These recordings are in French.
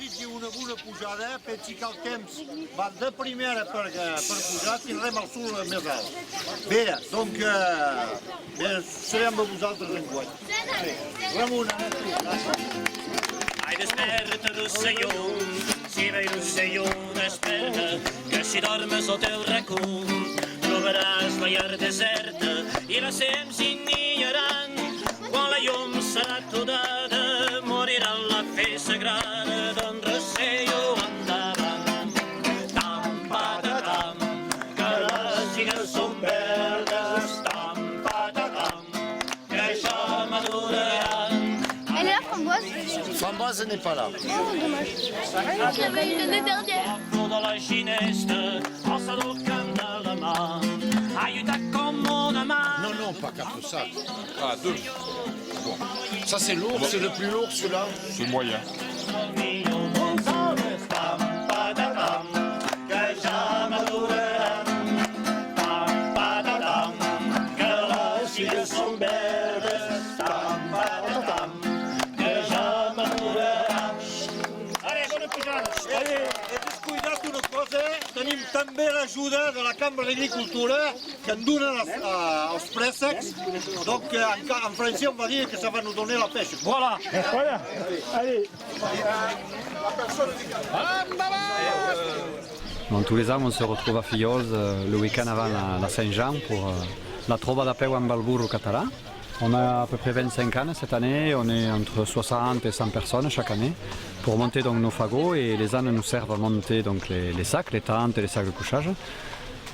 desitgi una bona pujada, pensi que el temps va de primera per pujar, tindrem el sol més alt. Bé, doncs, bé, serem amb vosaltres enguany. Ramon, anem tu. Ai, desperta, rosselló, si ve rosselló, desperta, que si dormes al teu racó, trobaràs la llar deserta i la sem s'innillaran. Quan la llum serà aturada, morirà la fe sagrada d'on rosselló endavant. Tam, patatam, que les lligues són verdes, tam, patatam, que ja maduraran. Elle est là, Framboise? Framboise n'est pas là. Oh, dommage. Je l'avais eu l'année dernière. De la ginesta, alça del camp de la mà, ajuda com una mà. Non, non, pas 4 sacs. Ah, 2. Bon. Ça c'est lourd, c'est le plus lourd celui-là. C'est moyen. He descuidat una cosa, tenim també l'ajuda de la Cambra d'Agricultura que en donen els préssecs, donc en français on va dire que ça va nous donner la pêche. Voilà. Voilà, allez. Donc, tous les ans, on se retrouve à Fillols le week-end avant la Saint-Jean pour la Trova da Peu en Balburro català. On a à peu près 25 ans cette année, on est entre 60 et 100 personnes chaque année pour monter donc, nos fagots et les ânes nous servent à monter donc, les sacs, les tentes et les sacs de couchage.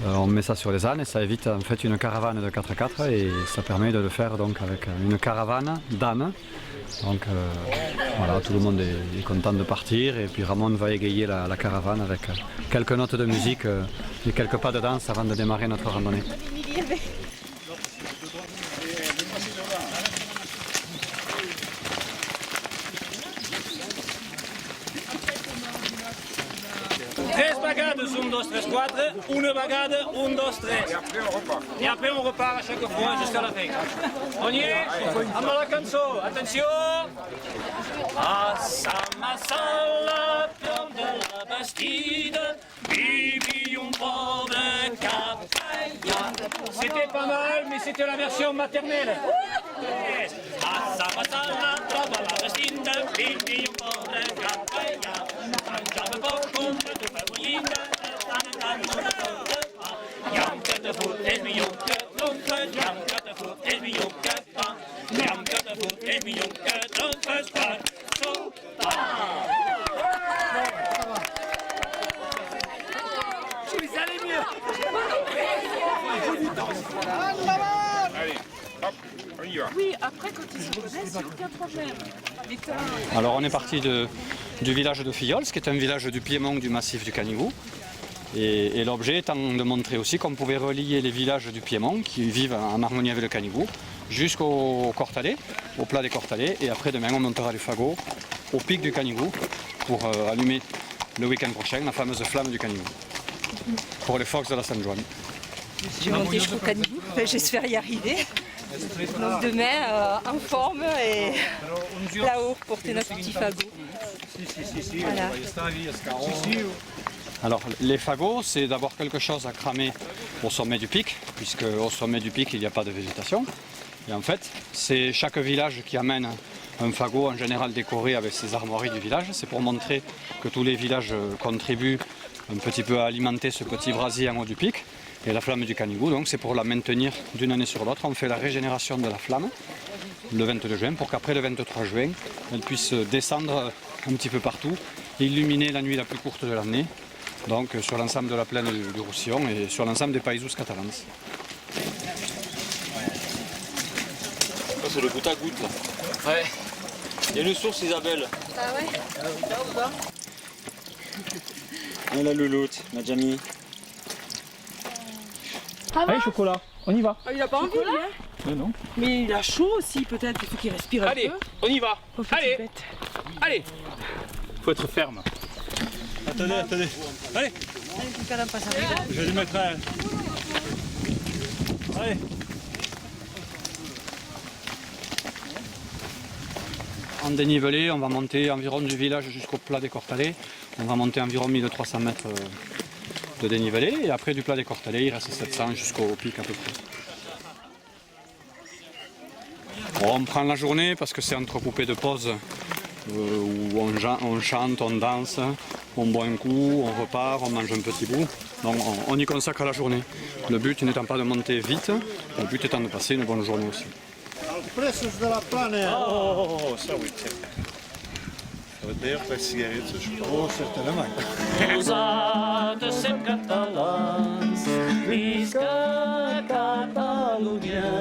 On met ça sur les ânes et ça évite en fait une caravane de 4x4 et ça permet de le faire donc, avec une caravane d'ânes. Donc voilà, tout le monde est content de partir et puis Ramon va égayer la caravane avec quelques notes de musique et quelques pas de danse avant de démarrer notre randonnée. Tres bagades, 1, 2, 3, 4, une bagade, 1, 2, 3. Et après on repart à chaque fois jusqu'à la fin. On y est? Amb la cançó, attention! A sa massala, prop de la Bastida, vivit un pauvre capellà. C'était pas mal, mais c'était la version maternelle. A sa massala, prop de la Bastida, vivit un pauvre capellà. Mangiava poc, compra tu per bullida, tant en tant no de pa. Llamp que te fot és millor que l'oncle, llamp que te fot és millor que pa. Llamp que te fot és millor que tronques per sopar. Vous allez mieux. Allez, hop, on y va. Oui, après quand ils se connaissent, il n'y a aucun problème. Alors on est parti du village de Fillols, qui est un village du Piémont du massif du Canigou. Et l'objet étant de montrer aussi qu'on pouvait relier les villages du Piémont qui vivent en harmonie avec le Canigou jusqu'au Cortalet, au plat des Cortalets. Et après demain on montera les fagots au pic du Canigou pour allumer le week-end prochain la fameuse flamme du Canigou pour les Fox de la Sainte-Joanne. Je vais monter jusqu'au Canigou, j'espère y arriver. Donc demain en forme et là-haut porter notre petit fagot. Voilà. Alors les fagots, c'est d'abord quelque chose à cramer au sommet du pic, puisque au sommet du pic il n'y a pas de végétation. Et en fait, c'est chaque village qui amène un fagot en général décoré avec ses armoiries du village. C'est pour montrer que tous les villages contribuent un petit peu à alimenter ce petit brasier en haut du pic. Et la flamme du Canigou, donc c'est pour la maintenir d'une année sur l'autre. On fait la régénération de la flamme le 22 juin pour qu'après le 23 juin, elle puisse descendre un petit peu partout, illuminer la nuit la plus courte de l'année, donc sur l'ensemble de la plaine du Roussillon et sur l'ensemble des Països catalans. C'est le goutte à goutte là. Ouais. Il y a une source Isabelle. Ah ouais? Et la louloute, la Jamie. Allez, chocolat, on y va. Il a pas envie, lui, hein? Mais non. Mais il a chaud aussi, peut-être. Il faut qu'il respire un Allez, peu. on y va. Oh, petite Allez, bête. allez. Faut être ferme. Attendez. Allez. Allez, quand même pas ça. Je vais lui mettre un. Allez. En dénivelé, on va monter environ du village jusqu'au plat des Cortalais. On va monter environ 1300 mètres de dénivelé. Et après du plat des Cortalais, il reste 700 jusqu'au pic à peu près. Bon, on prend la journée parce que c'est entrecoupé de pauses où on chante, on danse, on boit un coup, on repart, on mange un petit bout. Donc on y consacre la journée. Le but n'étant pas de monter vite, le but étant de passer une bonne journée aussi. Preços de la plana. Oh, ça oui. Ça va être meilleur que la cigarette, ça, je crois. Oh, certainement. Nosaltres som catalans, visca Catalunya.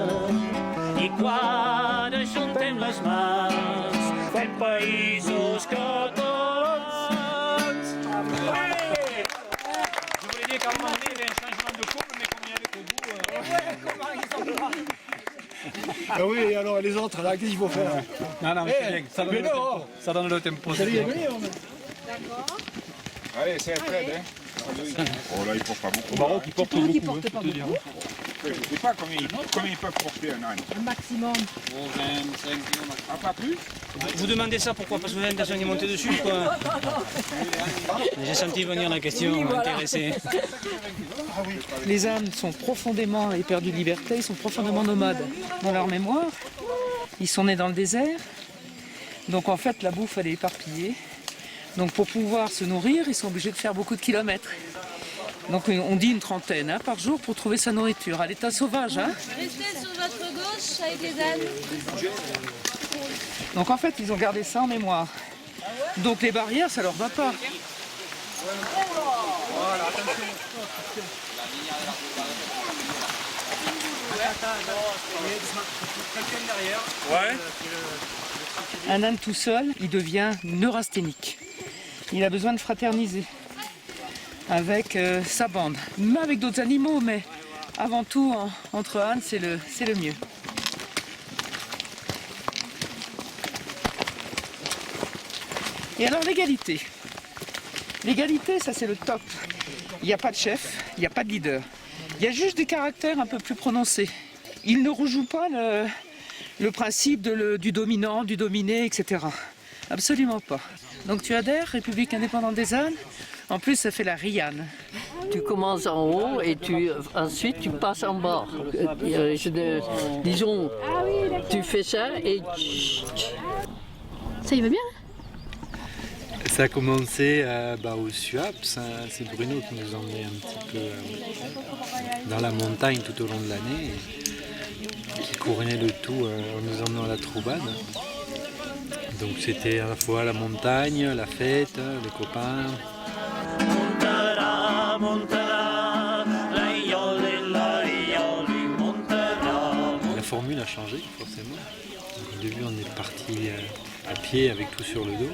I quan ajuntem les mans, fem països catalans. Hey! Je voulais dire qu'à un moment donné, il y avait un changement de couple, mais comme il y avait qu'au bout... Ah oui, alors les autres, là, qu'est-ce qu'il faut faire? Non, non, mais c'est bien. Ça donne, le tempo. Ça donne le tempo. C'est bien. Allez, c'est Fred, hein. Oh là, il porte pas beaucoup. Au Maroc, ils portent beaucoup. Qui porte pas beaucoup. Je ne sais pas combien ils peuvent porter un âne. Le maximum. Ah, pas plus? Vous demandez ça pourquoi? Parce que vous avez l'intention d'y monter dessus, quoi. J'ai senti venir la question, intéressée. Les ânes sont profondément éperdus de liberté, ils sont profondément nomades dans leur mémoire. Ils sont nés dans le désert, donc en fait la bouffe elle est éparpillée. Donc pour pouvoir se nourrir, ils sont obligés de faire beaucoup de kilomètres. Donc on dit une trentaine par jour pour trouver sa nourriture, à l'état sauvage. Restez sur votre gauche avec les ânes. Donc en fait ils ont gardé ça en mémoire. Donc les barrières ça leur va pas. Ouais. Un âne tout seul, il devient neurasthénique. Il a besoin de fraterniser avec sa bande, même avec d'autres animaux, mais avant tout entre ânes c'est le mieux. Et alors l'égalité. L'égalité, ça c'est le top. Il n'y a pas de chef, il n'y a pas de leader. Il y a juste des caractères un peu plus prononcés. Il ne rejoue pas le principe du dominant, du dominé, etc. Absolument pas. Donc tu adhères, République indépendante des ânes. En plus, ça fait la riane. Tu commences en haut et ensuite tu passes en bas. Disons, tu fais ça et... Ça y va bien? Ça a commencé au SUAP, c'est Bruno qui nous emmenait un petit peu dans la montagne tout au long de l'année, qui couronnait le tout en nous emmenant à la Troubade. Donc c'était à la fois la montagne, la fête, les copains. La formule a changé forcément. Donc, au début on est parti à pied avec tout sur le dos.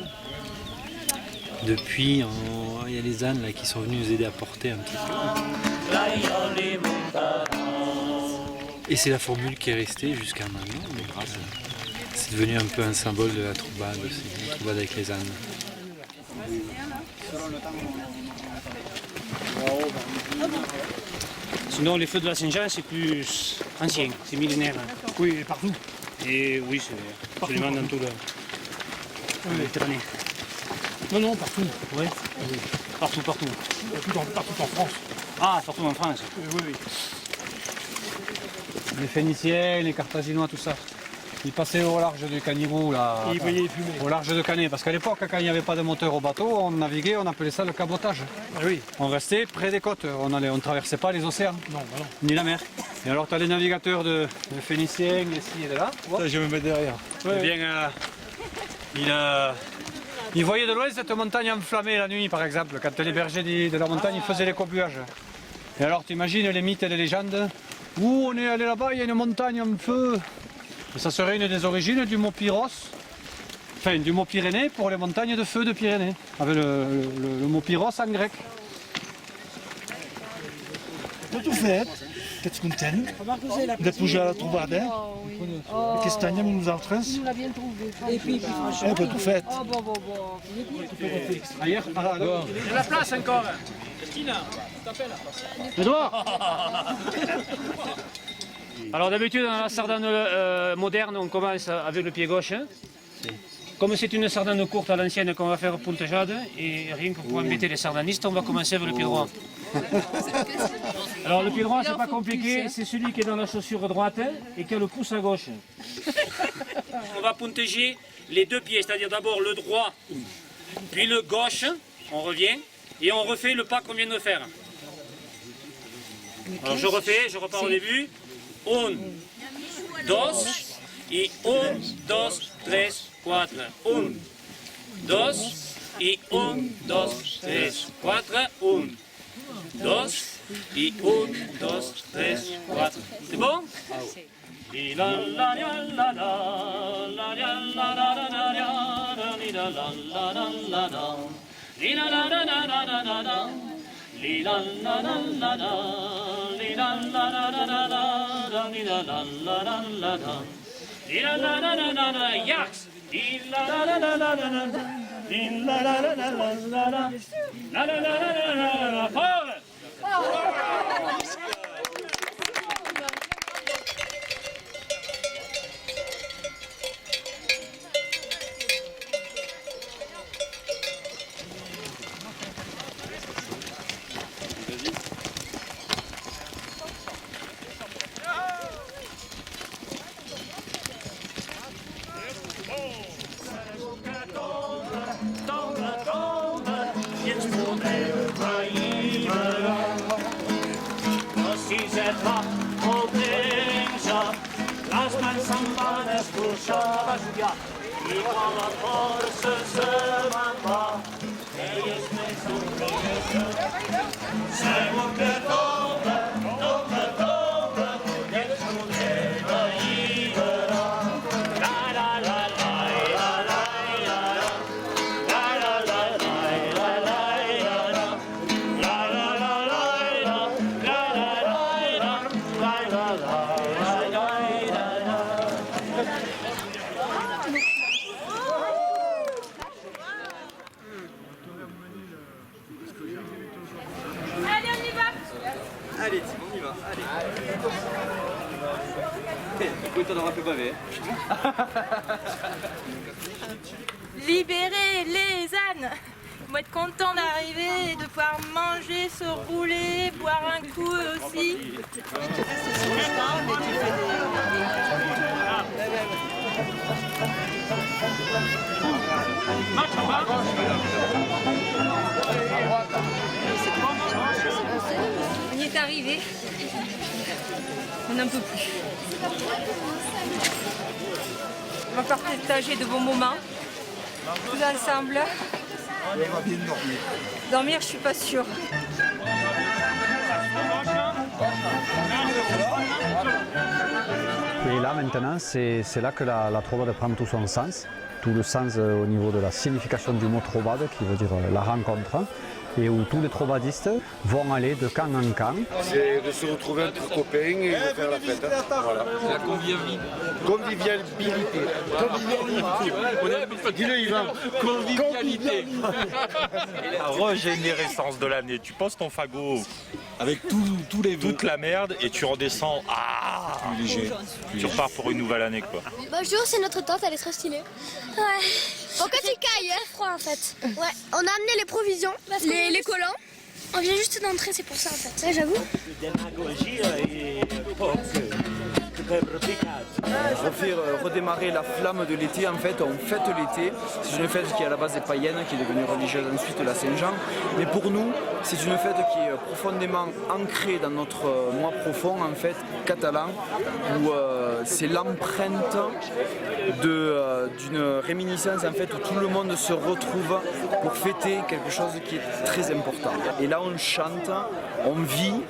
Depuis, il y a les ânes là, qui sont venus nous aider à porter un petit peu. Et c'est la formule qui est restée jusqu'à maintenant. C'est devenu un peu un symbole de la troubade aussi, la troubade avec les ânes. Sinon, les feux de la Saint-Jean, c'est plus ancien, c'est millénaire. Oui, partout. Et oui, c'est absolument dans tout le Méditerranée. Non, partout. Oui. Partout. Partout en France. Ah, partout en France. Oui. Les Phéniciens, les Carthaginois, tout ça. Ils passaient au large du Canigou, là. Et ils voyaient les fumées. Au large de Canet. Parce qu'à l'époque, quand il n'y avait pas de moteur au bateau, on naviguait, on appelait ça le cabotage. Ah oui. On restait près des côtes. On ne traversait pas les océans. Non. Ni la mer. Et alors, tu as les navigateurs de Phéniciens, ici et de là. Ça, je vais me mettre derrière. Eh bien, ils voyaient de loin cette montagne enflammée la nuit, par exemple, quand les bergers de la montagne faisaient les cobuages. Et alors, tu imagines les mythes et les légendes. On est allé là-bas, il y a une montagne en feu. Et ça serait une des origines du mot Pyros, enfin du mot Pyrénées pour les montagnes de feu de Pyrénées, avec le mot Pyros en grec. Tout fait. Qu'est-ce qu'on t'aime? D'être bougé à la Troubade, hein? Qu'est-ce que tu nous entraînes? On l'a bien trouvé. Et puis franchement. Tout fait. Ailleurs, Il y a la place encore. Christina, t'appelles. Edouard. Alors d'habitude, dans la sardane moderne, on commence avec le pied gauche. Hein. Comme c'est une sardane courte à l'ancienne qu'on va faire puntejade, et rien que pour embêter les sardanistes, on va commencer avec le pied droit. Alors le pied droit, c'est pas compliqué, c'est celui qui est dans la chaussure droite et qui a le pouce à gauche. On va punteger les deux pieds, c'est-à-dire d'abord le droit, puis le gauche, on revient, et on refait le pas qu'on vient de faire. Alors je refais, je repars au début. 1, 2, et 1, 2, 3, 4. 1, 2, et 1, 2, 3, 4. 1, 2, et 1, 2, 3, 4. C'est bon? Yaks! Allez, on y va, allez. Écoute, on aura fait baver. Libérer les ânes. On va être content d'arriver et de pouvoir manger, se rouler, boire un coup aussi. On y est arrivé. On n'en peut plus. On va partager de bons moments. Tous ensemble. On va bien dormir. Dormir, je suis pas sûre. Et là maintenant, c'est là que la trovade prend tout son sens, tout le sens au niveau de la signification du mot trovade, qui veut dire la rencontre, et où tous les trovadistes vont aller de camp en camp. C'est de se retrouver entre copains et de faire la fête. Voilà. C'est la convivialité. Convivialité. Dis-le Yvan. Convivialité. La régénérescence de l'année. Tu poses ton fagot avec tous les toute la merde et tu redescends plus léger. Tu repars pour une nouvelle année quoi. Bonjour, c'est notre tante, elle est très stylée. Ouais. Pourquoi tu cailles? C'est froid en fait. Ouais, on a amené les provisions, les collants. On vient juste d'entrer, c'est pour ça en fait. Ouais, j'avoue. On fait redémarrer la flamme de l'été, en fait, on fête l'été. C'est une fête qui à la base est païenne, qui est devenue religieuse ensuite la Saint-Jean. Mais pour nous, c'est une fête qui est profondément ancrée dans notre moi profond, en fait, catalan, où c'est l'empreinte d'une réminiscence, en fait, où tout le monde se retrouve pour fêter quelque chose qui est très important. Et là, on chante, on vit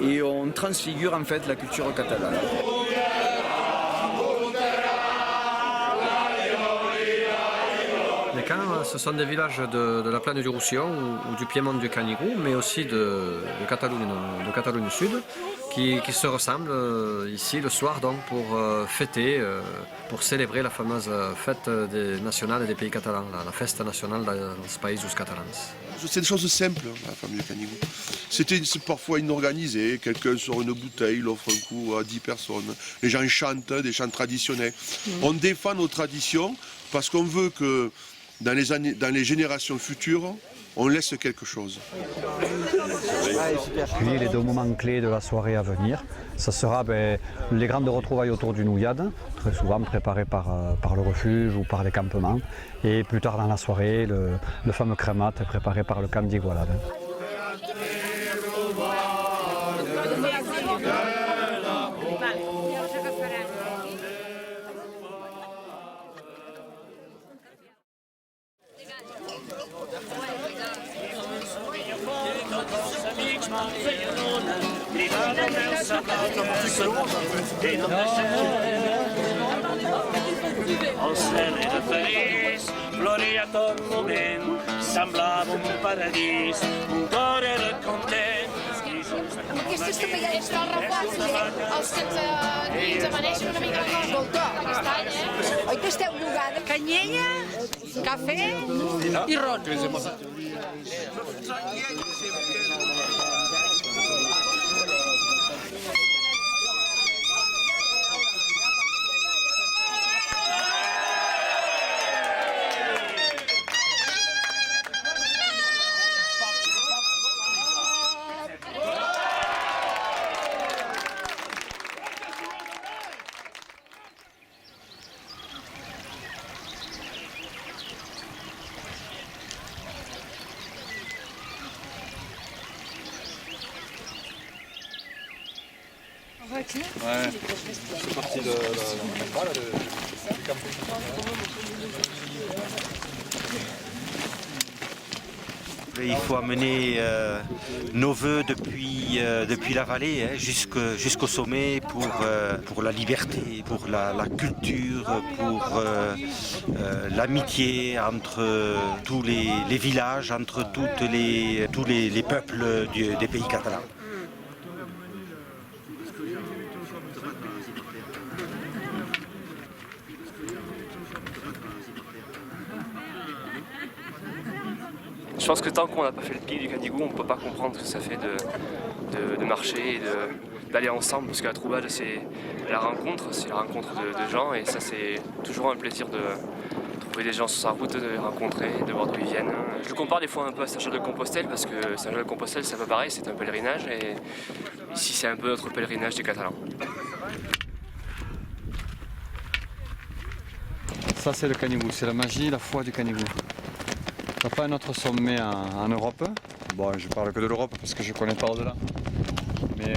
et on transfigure, en fait, la culture catalane. Les camps, ce sont des villages de la plaine du Roussillon ou du piémont du Canigou, mais aussi de Catalogne Sud, qui se ressemblent ici le soir donc pour fêter, pour célébrer la fameuse fête nationale des pays catalans, la Festa Nacional dels Països Catalans. c'est des choses simples, la flamme du Canigou. C'est parfois inorganisé, quelqu'un sort une bouteille, il offre un coup à 10 personnes. Les gens chantent des chants traditionnels. On défend nos traditions parce qu'on veut que dans les générations futures, on laisse quelque chose. Puis les 2 moments clés de la soirée à venir, ça sera les grandes retrouvailles autour du Nouillade, très souvent préparées par le refuge ou par les campements. Et plus tard dans la soirée, le fameux crémat préparé par le camp d'Igualade. El cel era feliç, floria a tot moment, semblava un paradís, un cor era content. Aquestes capellades del reforç, els que ens amaneixen una mica el voltor aquest any, Oi que esteu llogada? Canyella, cafè i ron. Ouais, c'est parti du camping. Il faut amener nos vœux depuis la vallée jusqu'au sommet pour la liberté, pour la culture, pour l'amitié entre tous les villages, entre tous les peuples des pays catalans. Je pense que tant qu'on n'a pas fait le pic du Canigou, on ne peut pas comprendre ce que ça fait de marcher et d'aller ensemble, parce que la troubade c'est la rencontre de gens, et ça c'est toujours un plaisir de trouver des gens sur sa route, de les rencontrer, de voir d'où ils viennent. Je le compare des fois un peu à Saint-Jacques-de-Compostelle, parce que Saint-Jacques-de-Compostelle c'est un peu pareil, c'est un pèlerinage, et ici c'est un peu notre pèlerinage des Catalans. Ça c'est le Canigou, c'est la magie, la foi du Canigou. Il n'y a pas un autre sommet en Europe. Bon, je parle que de l'Europe parce que je ne connais pas au-delà. Mais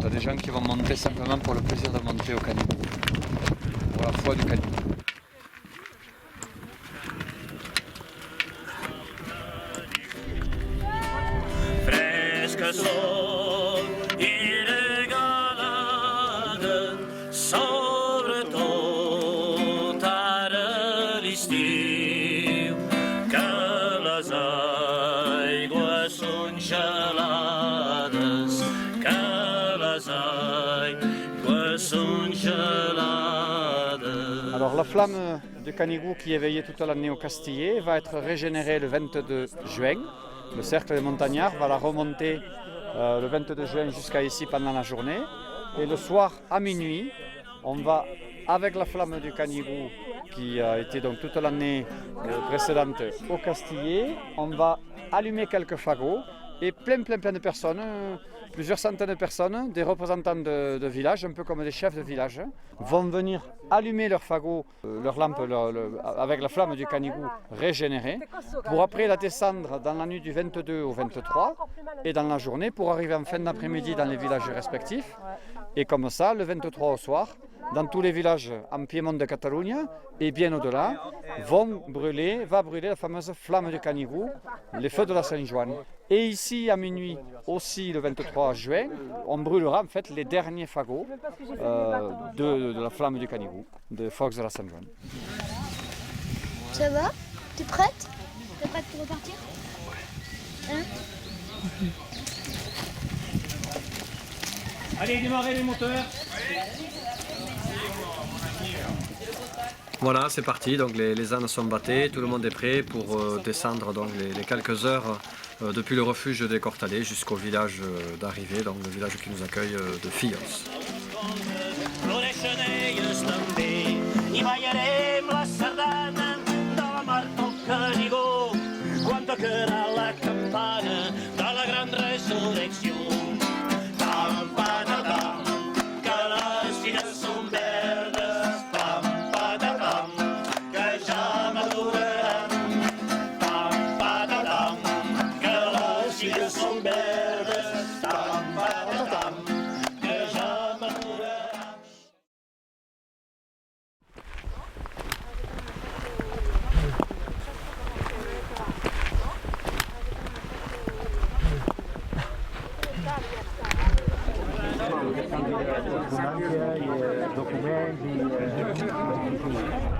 tu as des gens qui vont monter simplement pour le plaisir de monter au Canigou. Pour la foi du Canigou. Fresca sol i regalada, sobretot ara l'estiu, que les aigües són gelades, que les aigües són gelades. Alors la flamme du Canigou qui est veillée toute l'année au Castillet va être régénérée le 22 juin. Le cercle des montagnards va la remonter le 22 juin jusqu'à ici pendant la journée. Et le soir à minuit, on va, avec la flamme du Canigou qui a été donc toute l'année précédente au Castillet, on va allumer quelques fagots et plein de personnes, plusieurs centaines de personnes, des représentants de villages, un peu comme des chefs de village, vont venir allumer leurs fagots, leurs lampes avec la flamme du Canigou régénérée, pour après la descendre dans la nuit du 22 au 23 et dans la journée pour arriver en fin d'après-midi dans les villages respectifs. Et comme ça, le 23 au soir, dans tous les villages en Piémont de Catalogne et bien au-delà, va brûler la fameuse flamme du Canigou, les feux de la Saint-Joan. Et ici, à minuit, aussi le 23 juin, on brûlera en fait les derniers fagots de la flamme du Canigou, de Fox de la Saint-Joan. Ça va? T'es prête? T'es prête pour repartir? Hein? Allez, démarrez les moteurs. Voilà, c'est parti, donc les ânes sont battés, tout le monde est prêt pour descendre donc les quelques heures depuis le refuge des Cortalais jusqu'au village d'arrivée, donc le village qui nous accueille de Fillos. Floreixen també, i ballarem la sardana de la Marta al Canigó, quan tocarà la campana de la gran resurrecció. Tam, patatam, que les figues són verdes, pam, patatam, que ja maduraran. Tam, patatam, que les figues són verdes, tam, patatam, que ja maduraran. documenti.